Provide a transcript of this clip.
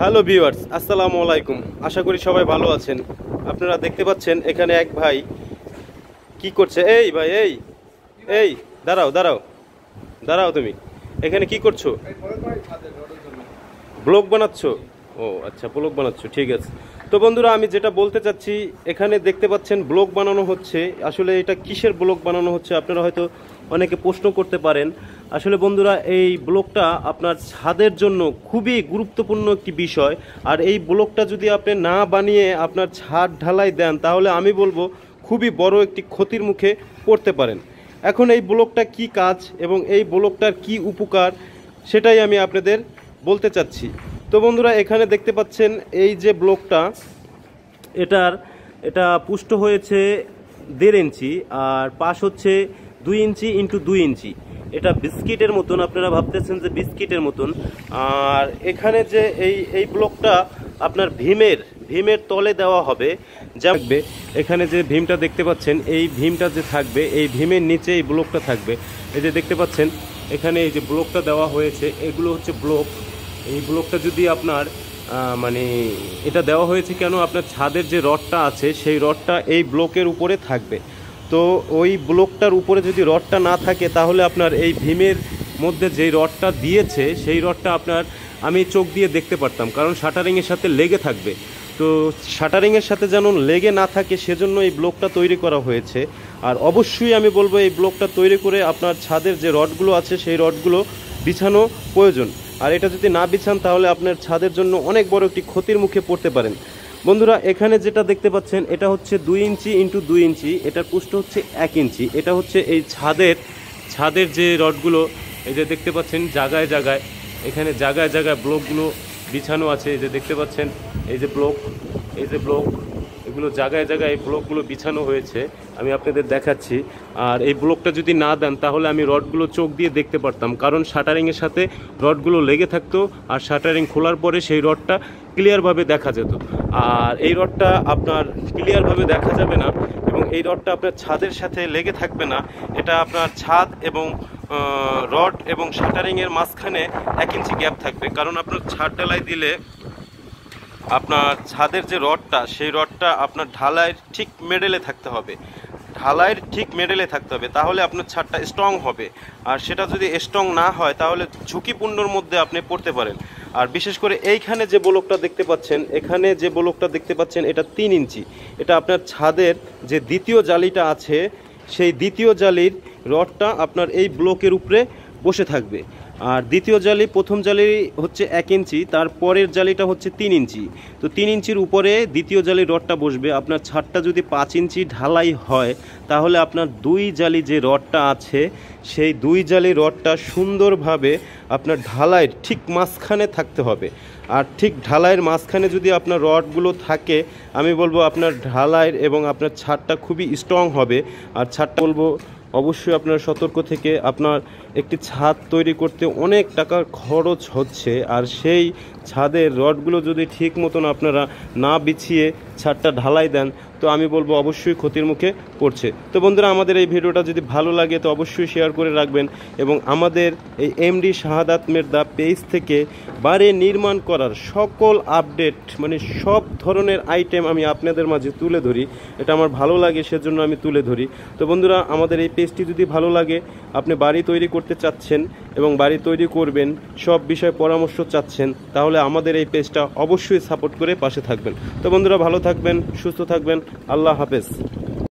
Hello viewers, আসসালামু আলাইকুম। আশা করি সবাই ভালো আছেন। আপনারা দেখতে পাচ্ছেন এখানে এক ভাই কি করছে। এই ভাই, এই এই দাঁড়াও দাঁড়াও দাঁড়াও, তুমি এখানে কি করছো? ব্লগ বানাচ্ছ? ও আচ্ছা, ব্লগ বানাচ্ছ, ঠিক আছে। তো বন্ধুরা, আমি যেটা বলতে চাচ্ছি, এখানে দেখতে পাচ্ছেন ব্লগ বানানো হচ্ছে। আসলে এটা কিসের ব্লগ বানানো হচ্ছে আপনারা হয়তো অনেকে প্রশ্ন করতে পারেন। আসলে বন্ধুরা, এই ব্লগটা আপনার ছাদের জন্য খুবই গুরুত্বপূর্ণ একটি বিষয়। আর এই ব্লগটা যদি আপনি না বানিয়ে আপনার ছাদ ঢালাই দেন, তাহলে আমি বলবো খুবই বড় একটি ক্ষতির মুখে পড়তে পারেন। এখন এই ব্লগটা কি কাজ এবং এই ব্লগটার কি উপকার, সেটাই আমি আপনাদের বলতে চাচ্ছি। তো বন্ধুরা, এখানে দেখতে পাচ্ছেন এই যে ব্লকটা, এটা পুষ্ট হয়েছে 1.5 ইঞ্চি আর পাশ হচ্ছে 2 ইঞ্চি ইন্টু 2 ইঞ্চি। এটা বিস্কিটের মতন, আপনারা ভাবতেছেন যে বিস্কিটের মতন। আর এখানে যে এই ব্লকটা আপনার ভীমের তলে দেওয়া হবে। যাবে এখানে যে ভীমটা দেখতে পাচ্ছেন, এই ভীমটা যে থাকবে, এই ভীমের নিচে এই ব্লকটা থাকবে। এই যে দেখতে পাচ্ছেন এখানে এই যে ব্লকটা দেওয়া হয়েছে, এগুলো হচ্ছে ব্লক। এই ব্লকটা যদি আপনার মানে এটা দেওয়া হয়েছে কেন, আপনার ছাদের যে রডটা আছে সেই রডটা এই ব্লকের উপরে থাকবে। তো ওই ব্লকটার উপরে যদি রডটা না থাকে, তাহলে আপনার এই ভীমের মধ্যে যেই রডটা দিয়েছে সেই রডটা আপনার আমি চোখ দিয়ে দেখতে পারতাম, কারণ শাটারিংয়ের সাথে লেগে থাকবে। তো শাটারিংয়ের সাথে যেন লেগে না থাকে, সেজন্য এই ব্লকটা তৈরি করা হয়েছে। আর অবশ্যই আমি বলবো, এই ব্লকটা তৈরি করে আপনার ছাদের যে রডগুলো আছে সেই রডগুলো বিছানো প্রয়োজন। আর এটা যদি না বিছান, তাহলে আপনার ছাদের জন্য অনেক বড় একটি ক্ষতির মুখে পড়তে পারেন। বন্ধুরা, এখানে যেটা দেখতে পাচ্ছেন, এটা হচ্ছে 2 ইঞ্চি ইন্টু 2 ইঞ্চি, এটার পুষ্ট হচ্ছে 1 ইঞ্চি। এটা হচ্ছে এই ছাদের যে রডগুলো, এই যে দেখতে পাচ্ছেন জায়গায় জায়গায়, এখানে জায়গায় জায়গায় ব্লকগুলো বিছানো আছে। এই যে দেখতে পাচ্ছেন এই যে ব্লক, এগুলো জায়গায় জায়গায় এই ব্লকগুলো বিছানো হয়েছে। আমি আপনাদের দেখাচ্ছি। আর এই ব্লকটা যদি না দেন, তাহলে আমি রডগুলো চোখ দিয়ে দেখতে পারতাম, কারণ শাটারিংয়ের সাথে রডগুলো লেগে থাকতো। আর শাটারিং খোলার পরে সেই রডটা ক্লিয়ারভাবে দেখা যেত। আর এই রডটা আপনার ক্লিয়ারভাবে দেখা যাবে না, এবং এই রডটা আপনার ছাদের সাথে লেগে থাকবে না। এটা আপনার ছাদ এবং রড এবং শাটারিংয়ের মাঝখানে 1 ইঞ্চি গ্যাপ থাকবে, কারণ আপনার ছাদ ঢালাই দিলে আপনার ছাদের যে রডটা, সেই রডটা আপনার ঢালাইয়ের ঠিক মিডলে থাকতে হবে। তাহলে আপনার ছাদটা স্ট্রং হবে। আর সেটা যদি স্ট্রং না হয়, তাহলে ঝুঁকিপূর্ণর মধ্যে আপনি পড়তে পারেন। আর বিশেষ করে এইখানে যে ব্লকটা দেখতে পাচ্ছেন, এটা 3 ইঞ্চি। এটা আপনার ছাদের যে দ্বিতীয় জালিটা আছে, সেই দ্বিতীয় জালির রডটা আপনার এই ব্লকের উপরে বসে থাকবে। আর দ্বিতীয় জালি, প্রথম জালি হচ্ছে 1 ইঞ্চি, তারপরের জালিটা হচ্ছে 3 ইঞ্চি। তো 3 ইঞ্চির উপরে দ্বিতীয় জালির রডটা বসবে। আপনার ছাদটা যদি 5 ইঞ্চি ঢালাই হয়, তাহলে আপনার 2 জালি যে রডটা আছে, সেই 2 জালি রডটা সুন্দরভাবে আপনার ঢালাইয়ের ঠিক মাঝখানে থাকতে হবে। আর ঠিক ঢালাইয়ের মাঝখানে যদি আপনার রডগুলো থাকে, আমি বলবো আপনার ঢালাইয়ের এবং আপনার ছাদটা খুবই স্ট্রং হবে। আর ছাদটা বলবো অবশ্যই আপনার সতর্ক থেকে, আপনার একটি ছাদ তৈরি করতে অনেক টাকা খরচ হচ্ছে। আর সেই ছাদের রডগুলো যদি ঠিক মতন আপনারা না বিছিয়ে ছাদটা ঢালাই দেন, তো আমি বলবো অবশ্যই ক্ষতির মুখে পড়ছে। তো বন্ধুরা, আমাদের এই ভিডিওটা যদি ভালো লাগে, তো অবশ্যই শেয়ার করে রাখবেন। এবং আমাদের এই এমডি শাহাদাত মির্জা পেজ থেকে বাড়ি নির্মাণ করার সকল আপডেট, মানে সব ধরনের আইটেম আমি আপনাদের মাঝে তুলে ধরি। এটা আমার ভালো লাগে, সেজন্য আমি তুলে ধরি। তো বন্ধুরা, আমাদের এই পেজটি যদি ভালো লাগে, আপনি বাড়ি তৈরি করতে চাচ্ছেন এবং বাড়ি তৈরি করবেন, সব বিষয়ে পরামর্শ চাচ্ছেন, তাহলে আমাদের এই পেজটা অবশ্যই সাপোর্ট করে পাশে থাকবেন। তো বন্ধুরা, ভালো থাকবেন, সুস্থ থাকবেন। আল্লাহ হাফেজ।